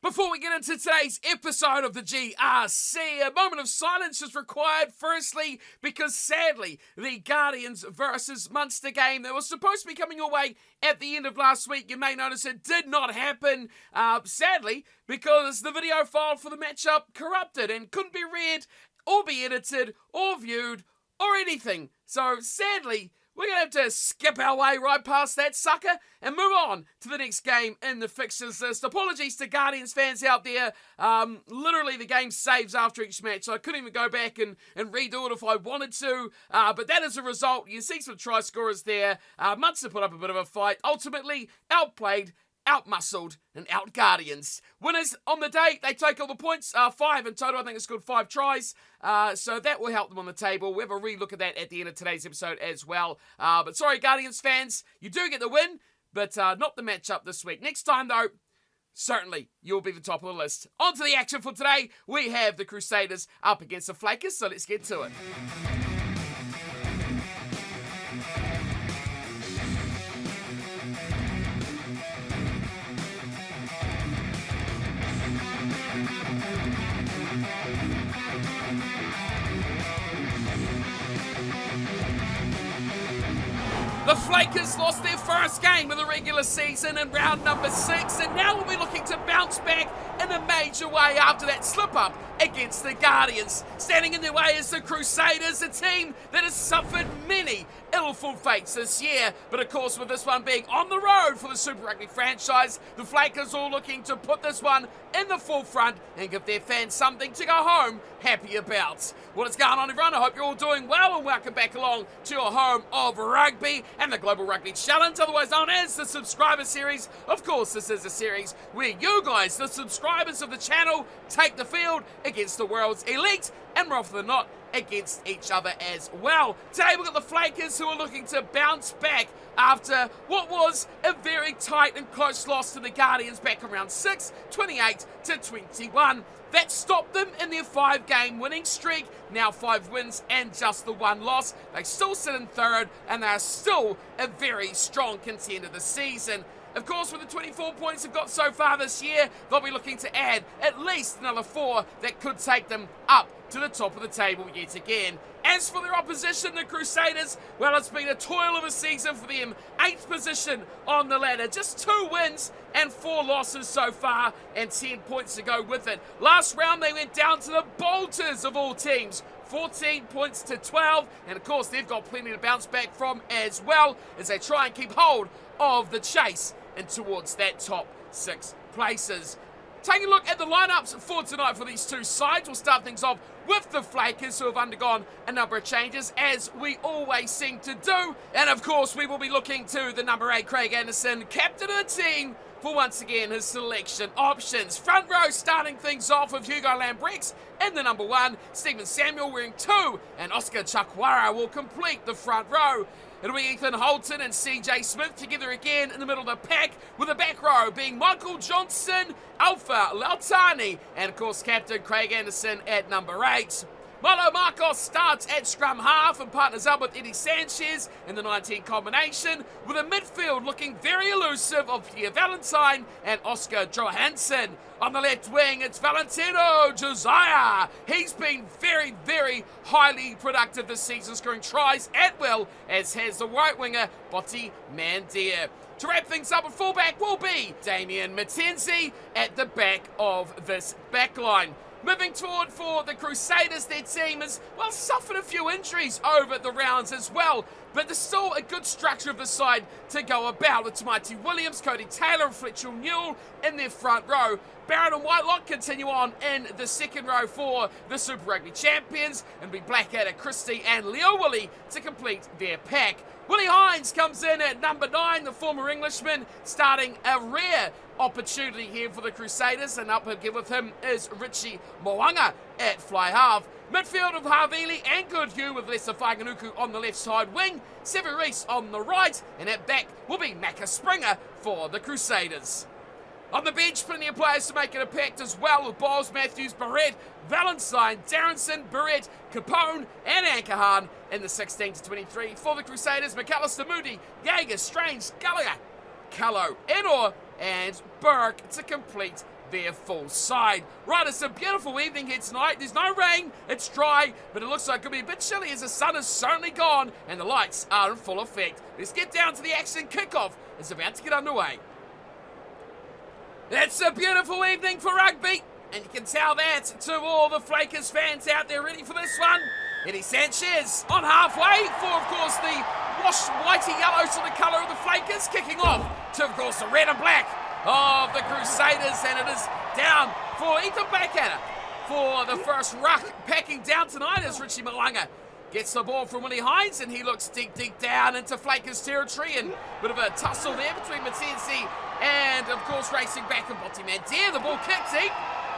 Before we get into today's episode of the GRC, a moment of silence is required. Firstly, because sadly, the Guardians versus Munster game that was supposed to be coming your way at the end of last week, you may notice it did not happen. Sadly, because the video file for the matchup corrupted and couldn't be read or be edited or viewed or anything. So sadly, we're going to have to skip our way right past that sucker and move on to the next game in the fixtures list. Apologies to Guardians fans out there. Literally, the game saves after each match, so I couldn't even go back and redo it if I wanted to. But that is a result. You see some try scorers there. Munster put up a bit of a fight. Ultimately, outplayed, out-muscled, and out-Guardians. Winners on the day, they take all the points, 5 in total. I think it's scored 5 tries, so that will help them on the table. We'll have a re-look at that at the end of today's episode as well. But sorry, Guardians fans, you do get the win, but not the matchup this week. Next time, though, certainly you'll be the top of the list. On to the action for today. We have the Crusaders up against the Flakers, so let's get to it. The Flakers lost their first game of the regular season in round number 6, and now will be looking to bounce back in a major way after that slip-up against the Guardians. Standing in their way is the Crusaders, a team that has suffered many ill-ful fates this year. But of course, with this one being on the road for the Super Rugby franchise, the Flakers are looking to put this one in the forefront and give their fans something to go home happy about. What is going on, everyone? I hope you're all doing well, and welcome back along to your home of rugby and the Global Rugby Challenge, otherwise known as the Subscriber Series. Of course, this is a series where you guys, the subscribers of the channel, take the field against the world's elite, and more often than not, against each other as well. Today we've got the Flakers, who are looking to bounce back after what was a very tight and close loss to the Guardians back in round 6, 28-21. That stopped them in their 5-game winning streak. Now 5 wins and just the 1 loss. They still sit in third, and they are still a very strong contender this season. Of course, with the 24 points they've got so far this year, they'll be looking to add at least another 4 that could take them up to the top of the table yet again. As for their opposition, the Crusaders, well, it's been a toil of a season for them. 8th position on the ladder. Just 2 wins and 4 losses so far, and 10 points to go with it. Last round, they went down to the Bolters of all teams. 14 points to 12, and of course, they've got plenty to bounce back from as well as they try and keep hold of the chase and towards that top 6 places. Taking a look at the lineups for tonight for these two sides, we'll start things off with the Flakers, who have undergone a number of changes, as we always seem to do. And of course, we will be looking to the number 8, Craig Anderson, captain of the team, for once again his selection options. Front row starting things off with Hugo Lambrex in the number 1, Stephen Samuel wearing 2, and Oscar Chakwara will complete the front row. It'll be Ethan Holton and CJ Smith together again in the middle of the pack, with the back row being Michael Johnson, Alpha Lautani, and of course Captain Craig Anderson at number 8. Milo Marcos starts at scrum half and partners up with Eddie Sanchez in the 19 combination, with a midfield looking very elusive of Pierre Valentine and Oscar Johansson. On the left wing, it's Valentino Josiah. He's been very, very highly productive this season, scoring tries at will, as has the right winger, Botti Mandir. To wrap things up, at fullback will be Damien Mackenzie at the back of this backline. Moving toward for the Crusaders, their team has, well, suffered a few injuries over the rounds as well, but there's still a good structure of the side to go about, with Tamati Williams, Cody Taylor and Fletcher Newell in their front row. Barrett and Whitelock continue on in the second row for the Super Rugby champions, and be Blackadder, Christie and Leo Willie to complete their pack. Willie Hines comes in at number 9, the former Englishman, starting a rare opportunity here for the Crusaders, and up again with him is Richie Moanga at fly half. Midfield of Havili and Goodhue, with Lester Whaganuku on the left side wing, Sever Reese on the right, and at back will be Macca Springer for the Crusaders. On the bench, plenty of players to make it a pact as well, with Bowles, Matthews, Barrett, Valentine, Darrenson, Barrett, Capone and Ankahan in the 16-23. For the Crusaders, McAllister, Moody, Jaeger, Strange, Gallagher, Callow, Enor and Burke to complete their full side. Right, it's a beautiful evening here tonight. There's no rain, it's dry, but it looks like it'll be a bit chilly as the sun is certainly gone and the lights are in full effect. Let's get down to the action. Kickoff is about to get underway. It's a beautiful evening for rugby, and you can tell that to all the Flakers fans out there ready for this one. Eddie Sanchez on halfway for, of course, the washed whitey yellow sort of colour of the Flakers, kicking off to, of course, the red and black of the Crusaders, and it is down for Ethan Blackadder for the first ruck. Packing down tonight as Richie Malanga gets the ball from Willie Hines, and he looks deep down into Flakers territory, and a bit of a tussle there between Matenzi and, of course, racing back and Botti Mandir. The ball kicked deep.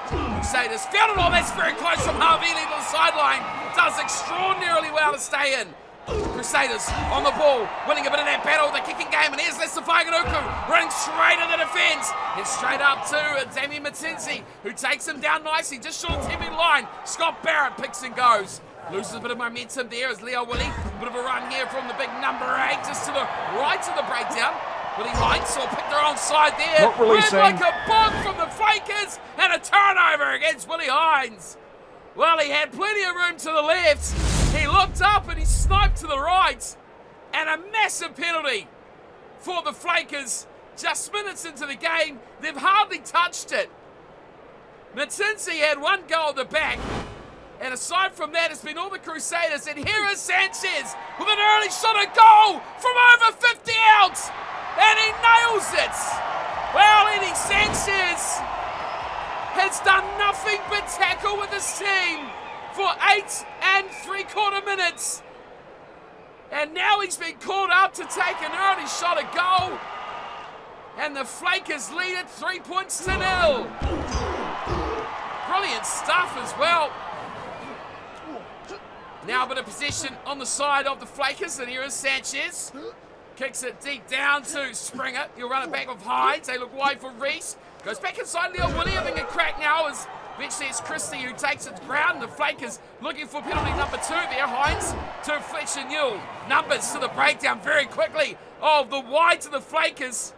Crusaders found it all. That's very close from Harvili to the sideline. Does extraordinarily well to stay in. Crusaders on the ball, winning a bit of that battle, the kicking game, and here's Lester Whaganuku running straight into the defence. And straight up to Damien Matenzi, who takes him down nicely, just short of the 10-metre line. Scott Barrett picks and goes. Loses a bit of momentum there as Leo Willie. Bit of a run here from the big number 8, just to the right of the breakdown. Willie Hines will pick their own side there. Not releasing. Red like a bug from the Flakers, and a turnover against Willie Hines. Well, he had plenty of room to the left. He looked up and he sniped to the right. And a massive penalty for the Flakers. Just minutes into the game, they've hardly touched it. Matenzi had one goal at the back. And aside from that, it's been all the Crusaders. And here is Sanchez with an early shot at goal from over 50 out. And he nails it. Well, Eddie Sanchez has done nothing but tackle with his team for 8 3/4 minutes. And now he's been called up to take an early shot at goal. And the Flakers lead it 3 points to 0. Brilliant stuff as well. Now a bit of possession on the side of the Flakers, and here is Sanchez. Kicks it deep down to Springer. He'll run it back with Hines. They look wide for Reese. Goes back inside Leo Willie, having a crack now as eventually it's Christie who takes it to ground. The Flakers looking for penalty number 2 there. Hines to Fletcher Newell. Numbers to the breakdown very quickly of the wide to the Flakers.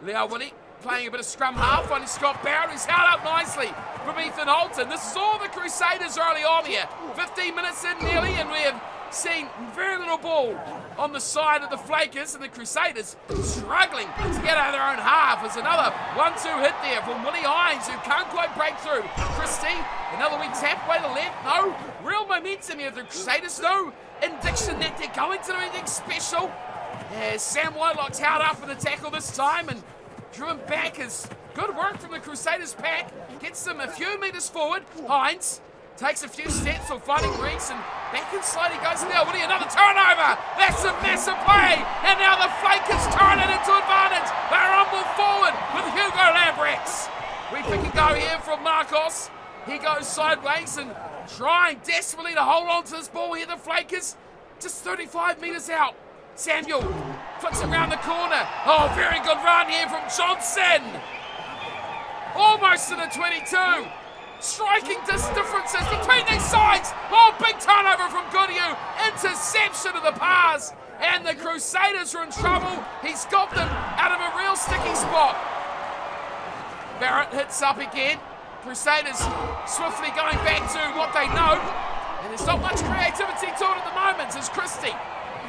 Leo Willie playing a bit of scrum half, finding Scott Barrett, who's held up nicely from Ethan Holton. This is all the Crusaders early on here. 15 minutes in nearly, and we have seen very little ball on the side of the Flakers, and the Crusaders struggling to get out of their own half. There's another 1-2 hit there from Willie Hines, who can't quite break through. Christie, another weak tap way to left. No real momentum here. The Crusaders, no indication that they're going to do anything special. Sam Whitelock's held up in the tackle this time and driven back as good work from the Crusaders pack. Gets them a few metres forward. Hines takes a few steps for finding Reese, and back inside he goes now. Willie, another turnover. That's a massive play. And now the Flakers turn it into advantage. They rumble forward with Hugo Lambrex. We pick and go here from Marcos. He goes sideways and trying desperately to hold on to this ball here. The Flakers just 35 metres out. Samuel flicks it around the corner. Oh, very good run here from Johnson. Almost to the 22. Striking differences between these sides. Oh, big turnover from Goodyear. Interception of the pass. And the Crusaders are in trouble. He's got them out of a real sticky spot. Barrett hits up again. Crusaders swiftly going back to what they know. And there's not much creativity to it at the moment as Christie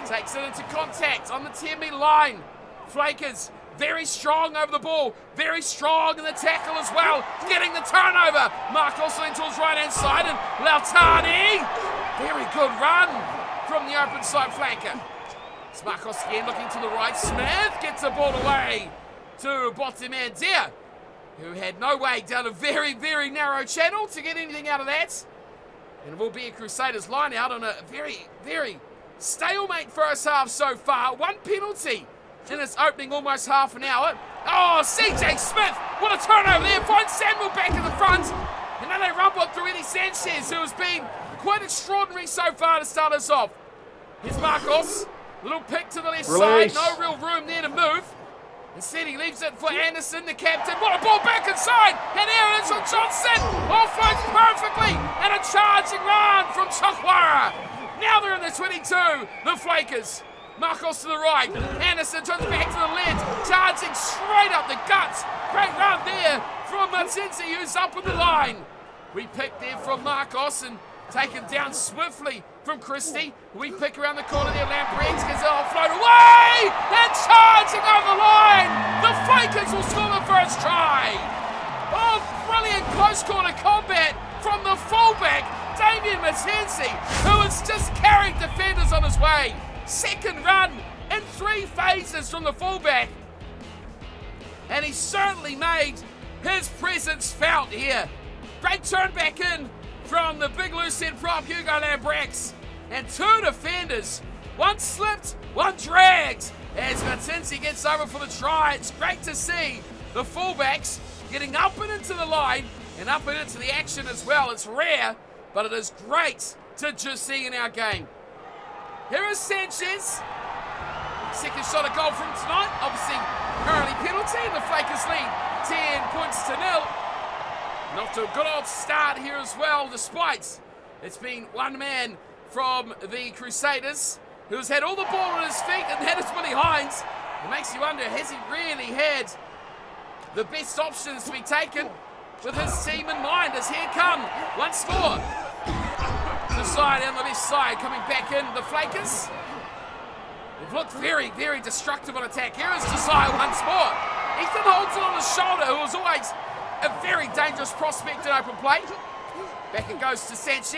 takes it into contact on the 10-metre line. Flakers very strong over the ball, very strong in the tackle as well, getting the turnover. Marcos into his right-hand side, and Lautani, very good run from the open side flanker. It's Marcos again looking to the right. Smith gets the ball away to Botti Mandir, who had no way down a very, very narrow channel to get anything out of that. And it will be a Crusaders line out on a very, very stalemate first half so far. One penalty in its opening almost half an hour. Oh, CJ Smith, what a turnover there. Finds Samuel back in the front. And then they rumble through Eddie Sanchez, who has been quite extraordinary so far to start us off. Here's Marcos. Little pick to the left side. No real room there to move. Instead, he leaves it for Anderson, the captain. What a ball back inside. And here it is from Johnson. Offloads perfectly. And a charging run from Chakwara. Now they're in the 22, the Flakers. Marcos to the right. Anderson turns back to the left. Charging straight up the guts. Great run there from Matinzi, who's up on the line. We pick there from Marcos and taken down swiftly from Christie. We pick around the corner there. Lamprex gets it offload away and charging over the line. The Flakers will score the first try. Oh, brilliant close corner combat from the fullback, Damien Matenzi, who has just carried defenders on his way. Second run in 3 phases from the fullback. And he certainly made his presence felt here. Great turn back in from the big loose head prop, Hugo Lamprex. And 2 defenders. One slipped, one dragged. As Matinzi gets over for the try. It's great to see the fullbacks getting up and into the line and up and into the action as well. It's rare, but it is great to just see in our game. Here is Sanchez. Second shot of goal from tonight. Obviously, early penalty, and the Flakers lead 10 points to 0. And off to a good old start here as well, despite it's been one man from the Crusaders who's had all the ball on his feet, and that is Willie Hines. It makes you wonder, has he really had the best options to be taken with his team in mind? As here come once more the side on the left side coming back in, the Flakers. They've looked very, very destructive on attack. Here is Josiah once more. Ethan holds it on his shoulder, who was always a very dangerous prospect in open play. Back it goes to Sanchez,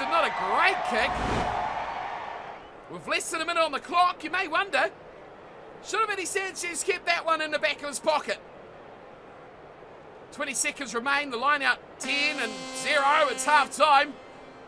and not a great kick. With less than a minute on the clock, you may wonder, should have Eddie Sanchez kept that one in the back of his pocket. 20 seconds remain, the line out 10 and 0, it's half time.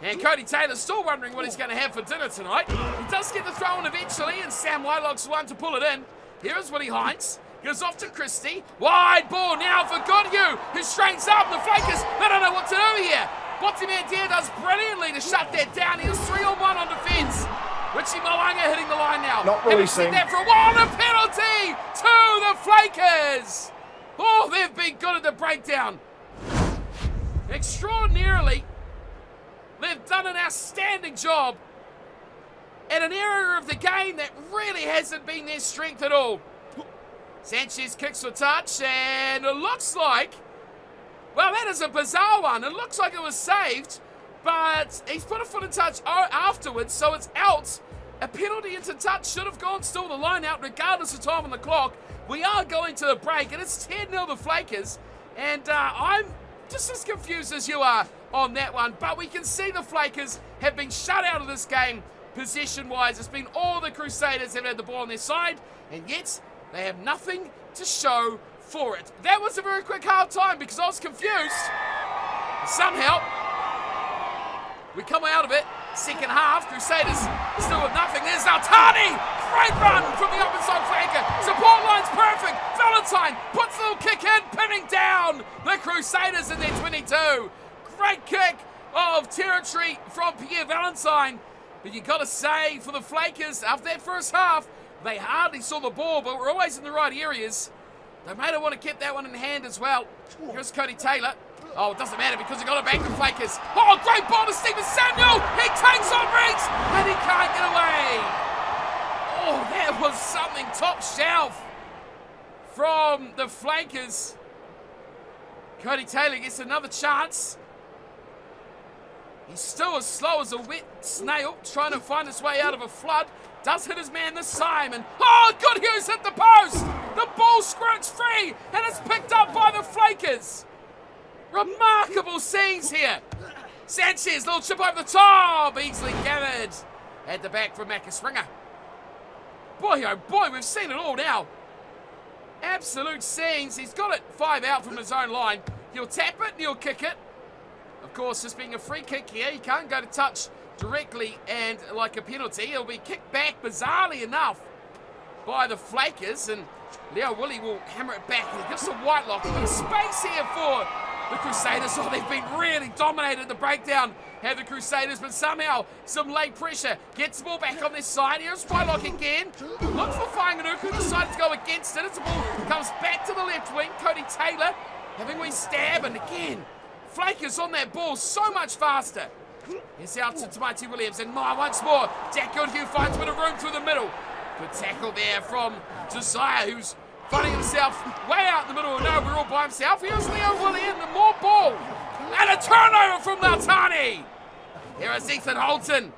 And Cody Taylor's still wondering what he's going to have for dinner tonight. He does get the throw in eventually, and Sam Whitelock's the one to pull it in. Here is Willie Hines. Goes off to Christie. Wide ball now for Goodhue, who straightens up. The Flakers, they don't know what to do here. Botti Mandir does brilliantly to shut that down. He was 3-on-1 on defence. Richie Moanga hitting the line now. Not releasing. That for a while, and a penalty to the Flakers. Oh, they've been good at the breakdown. Extraordinarily, they've done an outstanding job at an area of the game that really hasn't been their strength at all. Sanchez kicks for touch, and it looks like, well, that is a bizarre one. It looks like it was saved, but he's put a foot in touch afterwards, so it's out. A penalty into touch should have gone still the line out, regardless of time on the clock. We are going to the break, and it's 10-0 the Flakers, and I'm just as confused as you are on that one, but we can see the Flakers have been shut out of this game possession-wise. It's been all the Crusaders have had the ball on their side, and yet they have nothing to show for it. That was a very quick half time because I was confused. Somehow, we come out of it. Second half, Crusaders still with nothing. There's Altani. Great run from the open side flanker. Support line's perfect. Valentine puts the little kick in, pinning down the Crusaders in their 22. Great kick of territory from Pierre Valentine. But you got to say, for the Flakers, after that first half, they hardly saw the ball, but were always in the right areas. They may have want to keep that one in hand as well. Here's Cody Taylor. Oh, it doesn't matter because he got it back to Flakers. Oh, great ball to Stephen Samuel. He takes on Reeks, and he can't get away. Oh, that was something top shelf from the Flakers. Cody Taylor gets another chance. He's still as slow as a wet snail, trying to find his way out of a flood. Does hit his man this time, and oh, Goodhue's hit the post! The ball squirts free, and it's picked up by the Flakers. Remarkable scenes here. Sanchez, little chip over the top, easily gathered at the back from Macca Springer. Boy, oh boy, we've seen it all now. Absolute scenes. He's got it 5 out from his own line. He'll tap it and he'll kick it. Of course, this being a free kick here, he can't go to touch directly and like a penalty. He'll be kicked back, bizarrely enough, by the Flakers, and Leo Willie will hammer it back. He gives a Whitelock. A bit of space here for the Crusaders. Oh, they've been really dominated the breakdown, have the Crusaders, but somehow some late pressure gets the ball back on this side. Here's Whitelock again. Look for Whanganuku, decided to go against it. It's the ball comes back to the left wing. Cody Taylor having a wee stab, and again, Flakers on that ball so much faster. Here's out to Tamati Williams, and once more, Jack Goodhue finds a bit of room through the middle. Good tackle there from Josiah, who's finding himself way out in the middle of nowhere all by himself. Here's Leo Willie in the more ball. And a turnover from Lautani. Here is Ethan Holton.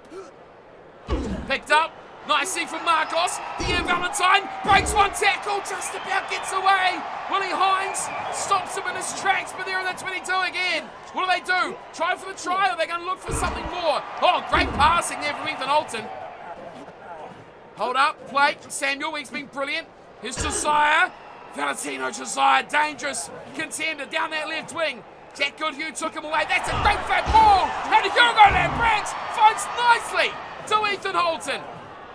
Picked up nicely from Marcos. The Valentine breaks one tackle, just about gets away. Willie Hines stops him in his tracks, but they're in the 22 again. What do they do? Try for the try, or are they going to look for something more? Oh, great passing there from Ethan Holton. Hold up, play. Samuel, he's been brilliant. Here's Josiah. Valentino Josiah, dangerous contender down that left wing. Jack Goodhue took him away. That's a great fat ball. And Hugo Lambrecht finds nicely to Ethan Holton.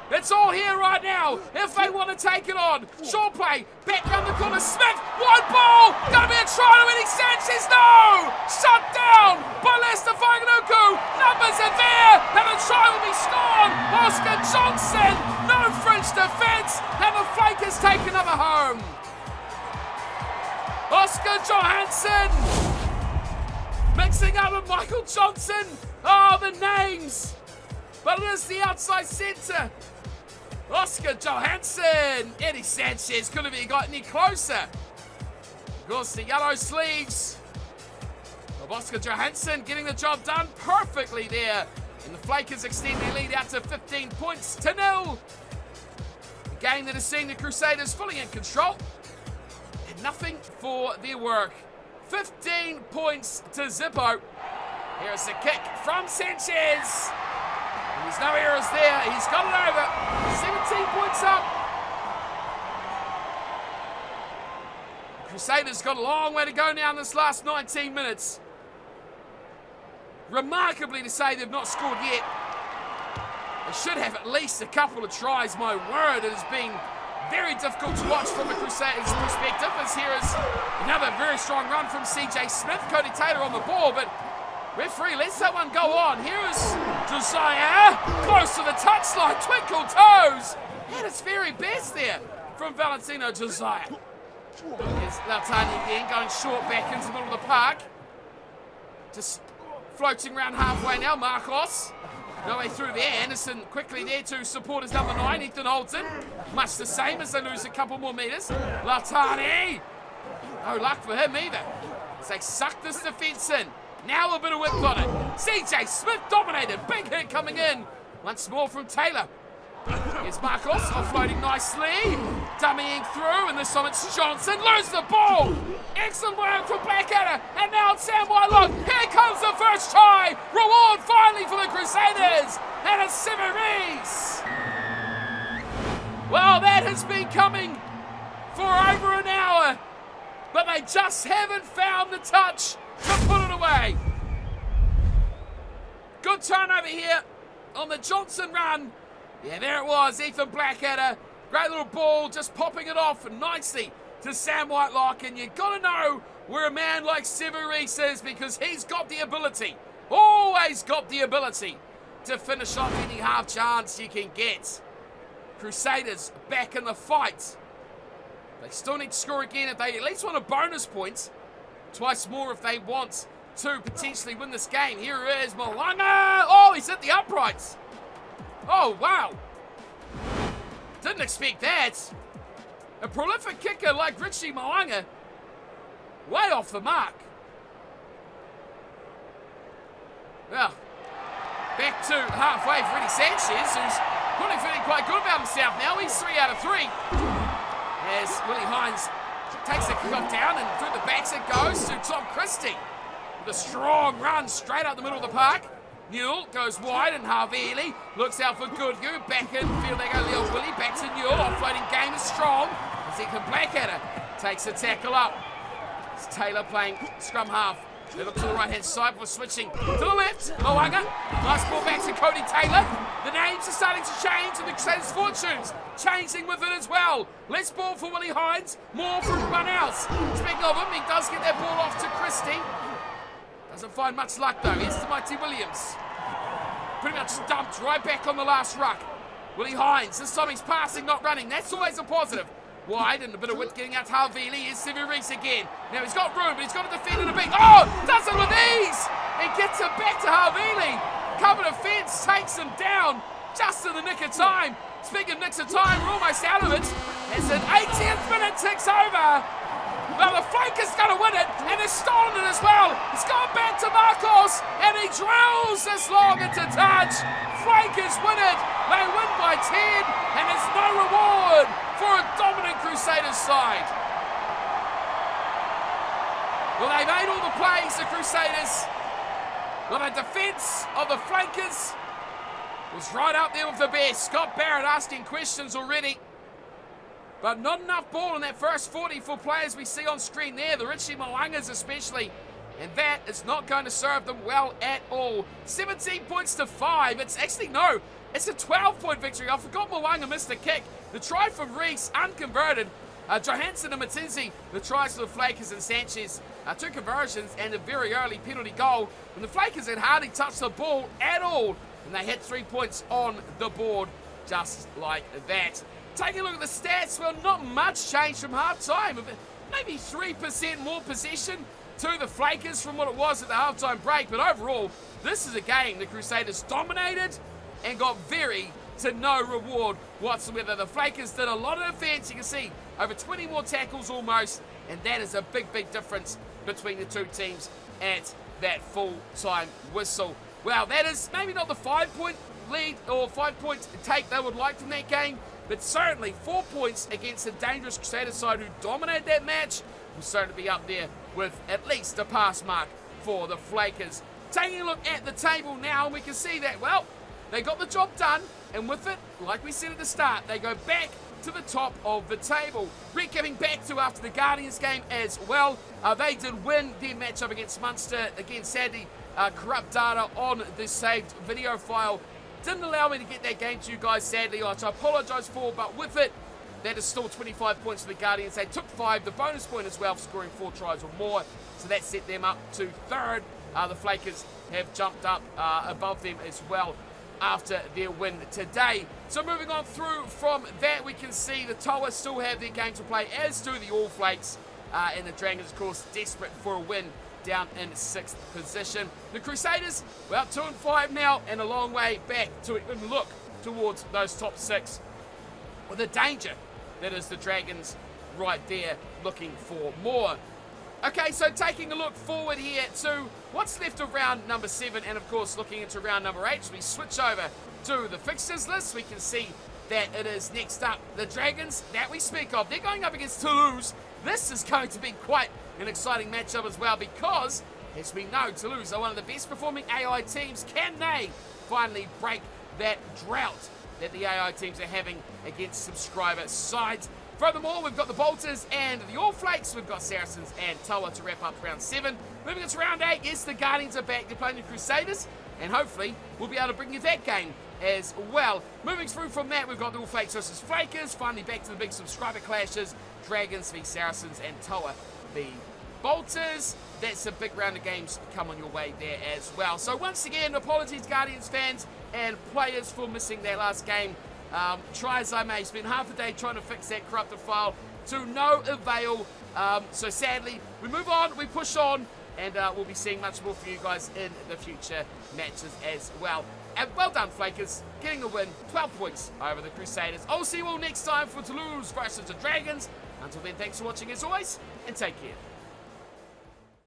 It's all here right now if they want to take it on. Short play, back round the corner. Smith, wide ball. Going to be a try to Eddie Sanchez. No! Shut down by Lester Whanganuku. Numbers are there, and the try will be scored. Oscar Johnson, no French defence, and the Flakers take another home. Oscar Johansson mixing up with Michael Johnson. Oh, the names. But it is the outside centre. Oscar Johansson. Eddie Sanchez couldn't have got any closer. Of course, the yellow sleeves of Oscar Johansson getting the job done perfectly there. And the Flakers extend their lead out to 15 points to 0. A game that has seen the Crusaders fully in control. And nothing for their work. 15 points to Zippo. Here's a kick from Sanchez. There's no errors there. He's got it over. 17 points up. Crusaders got a long way to go now in this last 19 minutes. Remarkably to say they've not scored yet. They should have at least a couple of tries. My word, it has been very difficult to watch from a Crusaders perspective. As here is another very strong run from CJ Smith. Cody Taylor on the ball, but referee lets that one go on. Here is Josiah, close to the touchline, twinkle toes. At its very best there from Valentino Josiah. Here's Lautani again, going short back into the middle of the park. Just floating around halfway now, Marcos. No way through there. Anderson quickly there to support his number 9, Ethan Holton. Much the same as they lose a couple more metres. Lautani. No luck for him either. As they suck this defence in. Now a bit of whip on it. CJ Smith dominated. Big hit coming in. Once more from Taylor. Here's Marcos offloading nicely. Dummying through, and this time it's Johnson. Loses the ball. Excellent work from Blackadder. And now it's Sam Whitelock. Here comes the first try. Reward finally for the Crusaders. And it's Severies. Well, that has been coming for over an hour. But they just haven't found the touch to put it away. Good turnover here on the Johnson run. Yeah, there it was, Ethan Blackadder. Great little ball, just popping it off nicely to Sam Whitelock. And you've got to know where a man like Severies is, because he's got the ability, always got the ability, to finish off any half chance you can get. Crusaders back in the fight. They still need to score again if they at least want a bonus point. Twice more if they want to potentially win this game. Here is Malanga. Oh, he's hit the uprights. Oh, wow. Didn't expect that. A prolific kicker like Richie Malanga. Way off the mark. Well, back to halfway for Eddie Sanchez, who's really feeling quite good about himself now. He's 3 out of 3. As Willie Hines takes the kick off down, and through the backs it goes to Tom Christie. With a strong run straight out the middle of the park. Newell goes wide, and Harvey looks out for Goodhue. Back in field they go, Leo Willie. Back to Newell. Offloading game is strong. As Ethan Blackadder takes a tackle up. It's Taylor playing scrum half. They look to the right-hand side before switching to the left. Moanga. Nice ball back to Cody Taylor. The names are starting to change, and the Crusaders' fortunes changing with it as well. Less ball for Willie Hines. More for Runhouse. Speaking of him, he does get that ball off to Christie. Doesn't find much luck though. Here's to Mighty Williams. Pretty much dumped right back on the last ruck. Willie Hines. This time he's passing, not running. That's always a positive. Wide, and a bit of width getting out to Harvey. Here's Severies again. Now he's got room, but he's got to defend in a big. Oh! Does it with ease! He gets it back to Harvey. Covered a fence, takes him down. just in the nick of time. Speaking of nicks of time, we're almost out of it as an 80th minute ticks over. Well, the Flakers going to win it, and they've stolen it as well. It's gone back to Marcos, and he drills this long into touch. Flakers win it. They win by 10, and there's no reward for a dominant Crusaders side. Well, they made all the plays, the Crusaders. Well, the defence of the Flakers was right up there with the best. Scott Barrett asking questions already. But not enough ball in that first 40 for players we see on screen there, the Richie Molangas especially. And that is not going to serve them well at all. 17 points to 5. It's actually, no, it's a 12-point victory. I forgot Moanga missed a kick. The try from Reese, unconverted. Johansson and Matinzi, the tries for the Flakers, and Sanchez, 2 conversions and a very early penalty goal. And the Flakers had hardly touched the ball at all. And they had 3 points on the board just like that. Taking a look at the stats, well, not much change from half-time. Maybe 3% more possession to the Flakers from what it was at the half-time break. But overall, this is a game the Crusaders dominated and got very to no reward whatsoever. The Flakers did a lot of defence. You can see over 20 more tackles almost. And that is a big, big difference between the two teams at that full-time whistle. Well, that is maybe not the 5-point lead or 5-point take they would like from that game. But certainly 4 points against a dangerous Crusaders side who dominated that match will certainly be up there with at least a pass mark for the Flakers. Taking a look at the table now, we can see that, well, they got the job done, and with it, like we said at the start, they go back to the top of the table. Coming back to after the Guardians game as well. They did win their matchup against Munster. Again, sadly, corrupt data on the saved video file didn't allow me to get that game to you guys, sadly, which I apologise for, but with it, that is still 25 points for the Guardians. They took 5, the bonus point as well for scoring 4 tries or more, so that set them up to 3rd. The Flakers have jumped up above them as well after their win today. So moving on through from that, we can see the Toa still have their game to play, as do the All Flakes, and the Dragons, of course, desperate for a win, down in 6th position. The Crusaders, well, 2-5 now, and a long way back to even look towards those top 6. With the danger that is the Dragons right there looking for more. Okay, so taking a look forward here to what's left of round number 7, and of course looking into round number 8, as we switch over to the fixtures list, we can see that it is next up the Dragons that we speak of. They're going up against Toulouse. This is going to be quite an exciting matchup as well, because as we know, Toulouse are one of the best performing AI teams. Can they finally break that drought that the AI teams are having against subscriber sides? Furthermore, we've got the Bolters and the All Flakes. We've got Saracens and Toa to wrap up round 7. Moving into round 8, yes, the Guardians are back. They're playing the Crusaders, and hopefully we'll be able to bring you that game as well. Moving through from that, we've got the All Flakes versus Flakers. Finally back to the big subscriber clashes. Dragons v Saracens and Toa v Bolters. That's a big round of games come on your way there as well. So once again, apologies Guardians fans and players for missing that last game. Try as I may, spend half a day trying to fix that corrupted file to no avail. So sadly, we move on, we push on, and we'll be seeing much more for you guys in the future matches as well. And well done, Flakers, getting a win, 12 points over the Crusaders. I'll see you all next time for Toulouse versus the Dragons. Until then, thanks for watching as always, and take care.